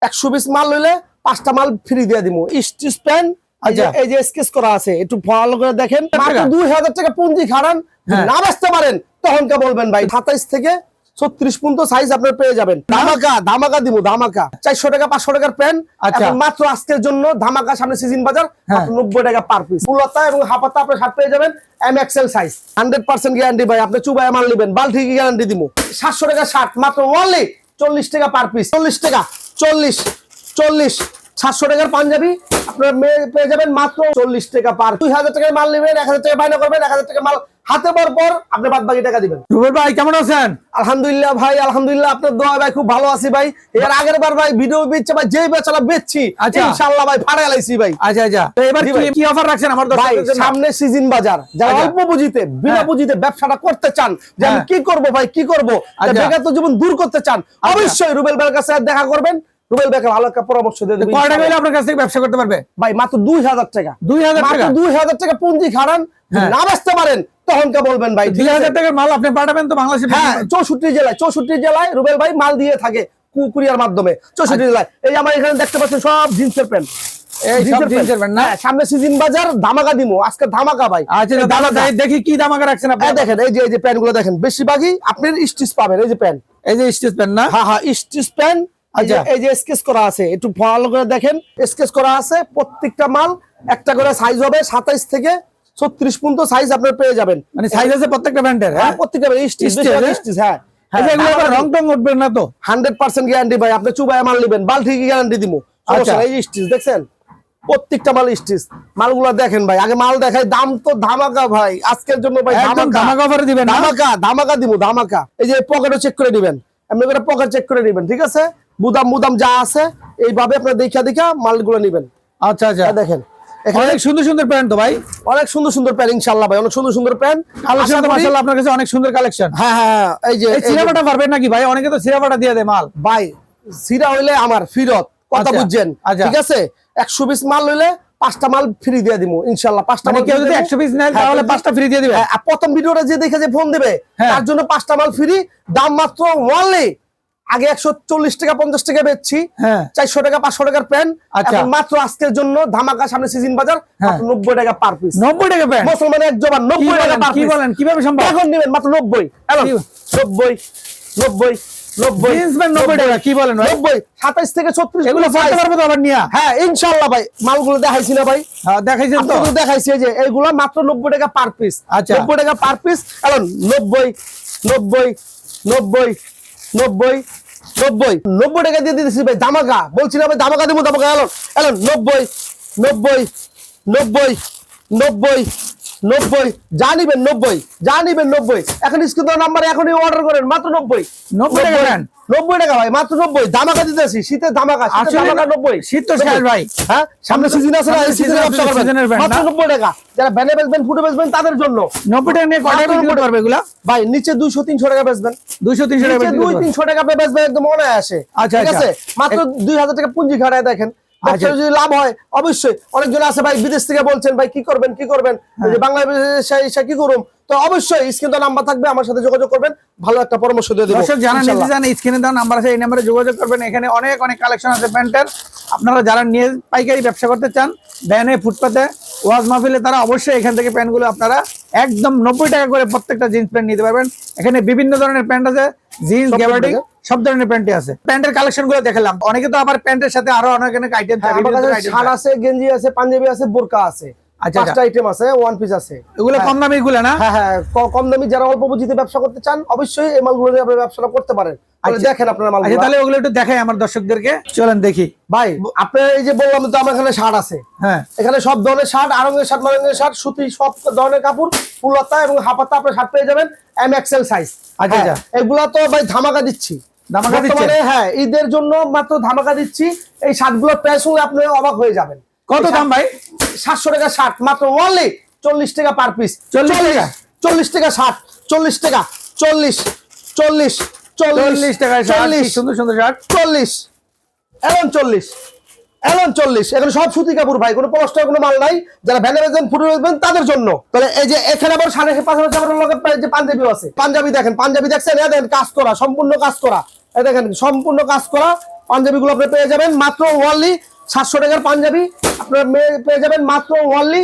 120 মাল লইলে 5টা মাল ফ্রি দিয়ে দিমু। স্টিচ প্যান এই যে স্কেচ করা আছে, একটু ভালো করে দেখেন। মাত্র 2000 টাকা পুঁজি খাড়ান, না বেচতে পারেন তখন কে বলবেন ভাই। 27 থেকে 36 পর্যন্ত সাইজ আপনারা পেয়ে যাবেন। ধামাকা দিব, ধামাকা। 400 টাকা 500 টাকার প্যান মাত্র আজকের জন্য ধামাকা। সামনে সিজন বাজার 90 টাকা পার পিস। ফুলতা এবং হাফাতা আপনার শার্ট পেয়ে যাবেন এম এক্সেল সাইজ। 100% গ্যারান্টি ভাই। আপনি চুবায় মাল নেবেন, বালতি কি গ্যারান্টি দিব। 700 টাকা শার্ট মাত্র অনলি 40 টাকা পার পিস। 40 টাকা 40 700 টাকার পাঞ্জাবি আপনার পেয়ে যাবেন মাত্র 40 টাকা পার। 2000 টাকার মাল নেবেন, 1000 টাকা বায়না করবেন, 1000 টাকা মাল হাতে পাওয়ার পর আপনি বাদ বাকি টাকা দিবেন। রুবেল ভাই কেমন আছেন? আলহামদুলিল্লাহ ভাই, আলহামদুলিল্লাহ আপনার দোয়া ভাই খুব ভালো আছি ভাই। এর আগের বার ভাই ভিডিও বেচছে ভাই, যেই বেচালা বেচছি ইনশাআল্লাহ ভাই ফাড়া লাইছি ভাই। আচ্ছা তো এবার কি অফার রাখছেন আমার দর্শকদের জন্য? সামনে সিজন বাজার, যারা অল্প পুঁজিতে বিনা পুঁজিতে ব্যবসাটা করতে চান, যে আমি কি করব ভাই কি করব, বেকার তো জীবন দূর করতে চান, অবশ্যই রুবেল ভাইয়ের কাছে দেখা করবেন। রুবেল ভাইকে ভালো একটা পরামর্শ দিয়ে দেবেন। কয় টাকা হলে আপনার কাছ থেকে ব্যবসা করতে পারবে ভাই? মাত্র 2000 টাকা। 2000 টাকা পুঁজি খাড়ান, না বেচতে পারেন তখন কে বলবেন ভাই। 2000 টাকার মাল আপনি পাঠাবেন তো বাংলাদেশে? হ্যাঁ, 64 জেলায় রুবেল ভাই মাল দিয়ে থাকে কুরিয়ার মাধ্যমে। 64 জেলায়। এই আমার এখানে দেখতে পাচ্ছেন সব জিন্সের প্যান্ট। সামনে সিজন বাজার ধামাকা দিমু, আজকে ধামাকা ভাই। আচ্ছা দেখি কি ধামাকা রাখছেন আপনি। দেখেন এই যে প্যান্ট গুলো দেখেন, বেশিরভাগই আপনার স্টিচ পাবেন। এই যে প্যান্ট, এই যে স্টিচ প্যান্ট না? হ্যাঁ স্টিচ প্যান্ট। এই যে স্কেচ করা আছে, একটু ভালো করে দেখেন। স্কেচ করা আছে, প্রত্যেকটা মাল একটা করে সাইজ হবে। 27 থেকে 36 পর্যন্ত সাইজ আপনারা পেয়ে যাবেন। মানে সাইজ আছে প্রত্যেকটা প্যান্টের? হ্যাঁ প্রত্যেকটা স্টিচ। হ্যাঁ রং টং উঠবে না তো? 100% গ্যারান্টি ভাই। আপনি চুবায় মাল নেবেন, বালতি কি গ্যারান্টি দিব। এই স্টিচ দেখছেন, প্রত্যেকটা মাল স্টিচ। মালগুলো দেখেন ভাই, আগে মাল দেখাই। দাম তো ধামাকা ভাই আজকের জন্য ভাই। ধামাকা অফারে দিবেন? ধামাকা দিব, ধামাকা। এই যে পকেটও চেক করে দিবেন, এমনি করে পকেট চেক করে নেবেন, ঠিক আছে? বুদাম যা আছে এইভাবে আপনার দেখা মালগুলো নেবেন। আচ্ছা দেখেন অনেক সুন্দর প্যান্ট তো ভাই, অনেক সুন্দর প্যান্ট ইনশাআল্লাহ ভাই, অনেক সুন্দর প্যান্ট কালেকশন তো মাশাআল্লাহ আপনার কাছে অনেক সুন্দর কালেকশন। হ্যাঁ এই যে সিরাপাটা পারবেন নাকি ভাই? অনেকে তো সিরাপাটা দিয়ে দেয় মাল ভাই। সিরা হইলে আমার ফিরত, কথা বুঝছেন? ঠিক আছে, 120 মাল হইলে 5টা মাল ফ্রি দিয়ে দিমু ইনশাআল্লাহ। 5টা মাল, কেউ যদি 120 নেয় তাহলে 5টা ফ্রি দিয়ে দিবে। প্রথম ভিডিওটা যে দেখে যে ফোন দিবে তার জন্য 5টা মাল ফ্রি। দাম মাত্র ওয়ানলি, আগে 140 টাকা 50 টাকা বেচছি, 400 টাকা 500 টাকার প্যান্ট। এখন মাত্র আজকের জন্য ধামাকা, সামনে সিজন বাজার 90 টাকা পার পিস। 90 টাকা প্যান্ট? মুসলমান এক জবান 90 টাকা পার পিস। কি বলেন, কিভাবে সম্ভব? এখন নেবেন মাত্র 90। 90 টাকা? কি বলেন ভাই? 90 27 থেকে 36 এগুলো পাইতে পারবো তো আবার নিয়া? হ্যাঁ ইনশাআল্লাহ ভাই। মালগুলো দেখাইছি না ভাই? দেখাইছেন তো? দেখাইছি। এই যে এইগুলো মাত্র 90 টাকা পার পিস। 90 টাকা পার পিস। এখন 90 টাকা দিয়ে দিতেছি ভাই ধামাকা। বলছি না ভাই ধামাকা দিব, ধামাকা। এলন 90 যা নিবেন 90। এখন স্ক্রিন নাম্বার এখনই অর্ডার করেন মাত্র 90 টাকা ভাই, মাত্র 90 ধামাকা দিতেছি। শীতের ধামাকা, 90। শীত তো শেষ ভাই। হ্যাঁ সামনে সিজন আছে না, সিজনের ব্যবসা করবেন মাত্র 90 টাকা। যারা ভ্যানে বেচবেন, ফুটে বেচবেন তাদের জন্য 90 টাকা নিয়ে কয়টা বিক্রি করতে পারবে এগুলা ভাই? নিচে 200-300 টাকা বেচবেন, 200-300 টাকা 200-300 টাকা বেচবেন, একদম মনে আসে। ঠিক আছে, মাত্র 2000 টাকা পুঁজি খাড়ায় দেখেন। যদি লাভ হয় অবশ্যই। অনেকজন আছে ভাই বিদেশ থেকে বলছেন ভাই কি করবেন বাংলাদেশে এসে কি করুন, তো অবশ্যই স্ক্রিনে নাম্বার থাকবে, আমার সাথে যোগাযোগ করবেন, ভালো একটা পরামর্শ দিয়ে দেব। দর্শক যারা নিতে চান স্ক্রিনে দেওয়া নাম্বার আছে, এই নম্বরে যোগাযোগ করবেন। এখানে অনেক কালেকশন আছে প্যান্টের। আপনারা যারা নিয়ে পাইকারি ব্যবসা করতে চান, ভ্যানে, ফুটপাতে, ওয়াজ মাহফিলে, তারা অবশ্যই এখান থেকে প্যান্টগুলো আপনারা একদম 90 টাকা করে প্রত্যেকটা জিন্স প্যান্ট নিতে পারবেন। এখানে বিভিন্ন ধরনের প্যান্ট আছে, জিন্স, গ্যাবার্ডিং, সব ধরনের প্যান্টই আছে। প্যান্টের কালেকশন গুলো দেখালাম। অনেকে তো আবার প্যান্টের সাথে আরো অনেক আইটেম আছে, গেঞ্জি আছে, পাঞ্জাবি আছে, বোরকা আছে। 5টা আইটেম আছে, ওয়ান পিস আছে। এগুলো কম দামি গুলো না? হ্যাঁ কম দামি। যারা অল্প পুঁজিতে ব্যবসা করতে চান অবশ্যই এই মালগুলো দিয়ে আপনারা ব্যবসাটা করতে পারেন। দেখেন আপনারা মাল, তাহলে ওগুলো একটু দেখাই আমার দর্শকদেরকে, চলেন দেখি ভাই। আপনার এই যে বললাম তো আমার এখানে শার্ট আছে, এখানে সব ধরনের শার্ট, আরঙের শার্ট, মারঙ্গের শার্ট, সুতি, সব ধরনের কাপড়, ফুলতা এবং হাফাতা আপনার শার্ট পেয়ে যাবেন এম এক্সেল সাইজ। আচ্ছা এগুলা তো ভাই ধামাকা দিচ্ছি। হ্যাঁ ঈদের জন্য মাত্র ধামাকা দিচ্ছি। এই শার্টগুলোর প্রাইস শুনলে আপনি অবাক হয়ে যাবেন। কত দাম ভাই? 700 টাকা শার্ট, মাত্র অনলি 40 টাকা পার পিস। 40 টাকা শার্ট, 40 টাকা, 40 টাকা সুন্দর শার্ট, 40 এখানে সব সুতি কাপড় ভাই, কোনো পলিস্টার কোনো মাল নাই। যারা ভ্যানে বেচবেন, ফুটে বেচবেন তাদের জন্য। তাহলে এই যে এখানে আবার 5,500 পাঞ্জাবি আছে। পাঞ্জাবি দেখেন, পাঞ্জাবি দেখছেন? দেখেন কাজ করা, সম্পূর্ণ কাজ করা। দেখেন সম্পূর্ণ কাজ করা, পাঞ্জাবিগুলো আপনি পেয়ে যাবেন মাত্র ওনলি 700 টাকার পাঞ্জাবি আপনারা পেয়ে যাবেন মাত্র ওনলি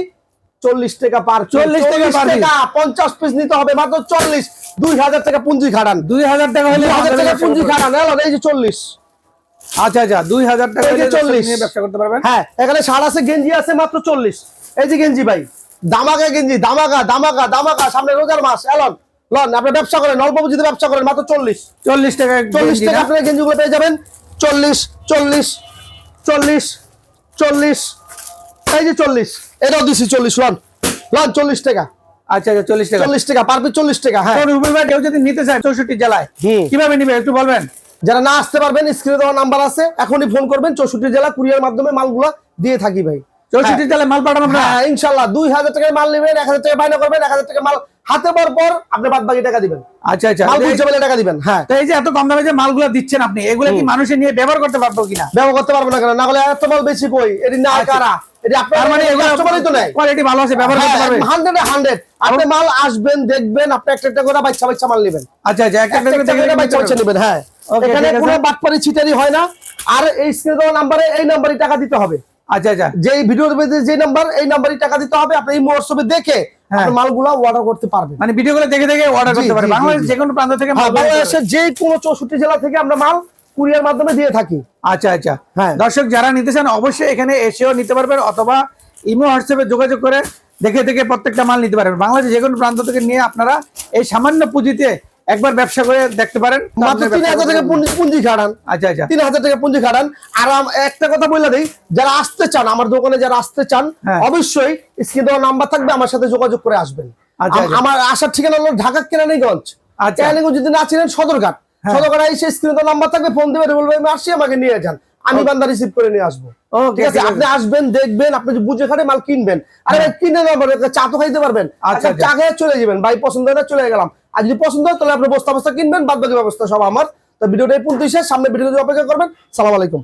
40 টাকা পার 40 টাকা পার 50 পিস নিতে হবে মাত্র 40 2000 টাকা পুঁজি খাড়ান 2000 টাকা হলে 2000 টাকা পুঁজি খাড়ান এই যে 40 আচ্ছা 2000 টাকা এই যে 40 নিয়ে ব্যবসা করতে পারবেন। হ্যাঁ এখানে শার্ট আছে গেঞ্জি আছে মাত্র 40 এই যে গেঞ্জি ভাই দামাকা গেঞ্জি দামাকা সামনে রোজার মাস এলন লন আপনি ব্যবসা করেন অল্প পুঁজিতে ব্যবসা করেন মাত্র 40 টাকা 40 টাকা আপনি গেঞ্জিগুলো পেয়ে যাবেন 40 এই যে 40 এটাও দিছি 40 লন 40 টাকা আচ্ছা 40 টাকা 40 টাকা পার পিস 40 টাকা হ্যাঁ রুবেল ভাই কেউ যদি নিতে চায় 64 জেলায় কিভাবে নিবে একটু বলবেন? যারা না আসতে পারবেন স্ক্রিনে দেওয়া নাম্বার আছে এখনই ফোন করবেন 64 জেলা কুরিয়ার মাধ্যমে মালগুলো দিয়ে থাকি ভাই 64 জেলায় মাল পাঠানো আপনারা? হ্যাঁ ইনশাআল্লাহ 2000 টাকার মাল নেবেন 1000 টাকা বায়না করবেন 1000 টাকা মাল হাতে পাওয়ার পর আপনি বাদ বাকি টাকা দিবেন আচ্ছা মাল বুঝতে পারলে টাকা দিবেন হ্যাঁ তো এই যে এত কম দামে যে মালগুলো দিচ্ছেন আপনি এগুলো কি মানুষে নিয়ে ব্যবহার করতে পারবো কিনা? ব্যবহার করতে পারবো না কেন না হলে এত মাল বেশি কই এটি না কারা এটি আপনার মানে কাস্টমারই তো নাই কোয়ালিটি ভালো আছে ব্যবহার করতে পারবে 100 আপনি মাল আসবেন দেখবেন আপনি একটা করে বাচ্চা মাল নেবেন আচ্ছা একটা বাচ্চা নেবেন হ্যাঁ এখানে কোনো বাটপারি ছিটারি হয় না আর এই স্ক্রিনে দেওয়া নম্বরে এই নম্বরই টাকা দিতে হবে আচ্ছা যে ভিডিওর মধ্যে যে নাম্বার এই নাম্বারই টাকা দিতে হবে আপনি এই হোয়াটসঅ্যাপে দেখে আপনি মালগুলো অর্ডার করতে পারবেন মানে ভিডিওগুলো দেখে অর্ডার করতে পারবেন বাংলাদেশের যে কোনো প্রান্ত থেকে বাংলাদেশের যে কোনো 64 জেলা থেকে আমরা মাল কুরিয়ার মাধ্যমে দিয়ে থাকি আচ্ছা হ্যাঁ দর্শক যারা নিতে চান অবশ্যই এখানে এসেও নিতে পারবেন অথবা ইমো হোয়াটসঅ্যাপে যোগাযোগ করে দেখে প্রত্যেকটা মাল নিতে পারবেন বাংলাদেশের যে কোনো প্রান্ত থেকে নিয়ে আপনারা এই সামান্য পুঁজিতে একবার ব্যবসা করে দেখতে পারেন মাত্র 3000 টাকা পুঁজি খাড়ান আচ্ছা 3000 টাকা পুঁজি খাড়ান আর একটা কথা বলে দেই যারা আসতে চান আমার দোকানে যারা আসতে চান অবশ্যই স্ক্রিনে দেওয়া নাম্বার থাকবে আমার সাথে যোগাযোগ করে আসবেন আমার আসার ঠিকানা হলো ঢাকা কেরানীগঞ্জ কেরানীগঞ্জ যদি না চিনেন সদরঘাট এসে স্ক্রিনে দেওয়া নাম্বার থাকবে ফোন দিবেন বলবেন আমি আসি আমাকে নিয়ে যান আমি বান্দা রিসিভ করে নিয়ে আসবো ঠিক আছে আপনি আসবেন দেখবেন আপনি বুঝে খাটে মাল কিনবেন আরে কিনে নেবেন চা তো খাইতে পারবেন আচ্ছা চা খেয়ে চলে যাবেন ভাই পছন্দ হয় না চলে গেলাম আর যদি পছন্দ হয় তাহলে আপনি বস্তা কিনবেন বাদ বাকি ব্যবস্থা সব আমার তো ভিডিওটা এই পর্যন্তই শেষ সামনে ভিডিও অপেক্ষা করবেন সালাম আলাইকুম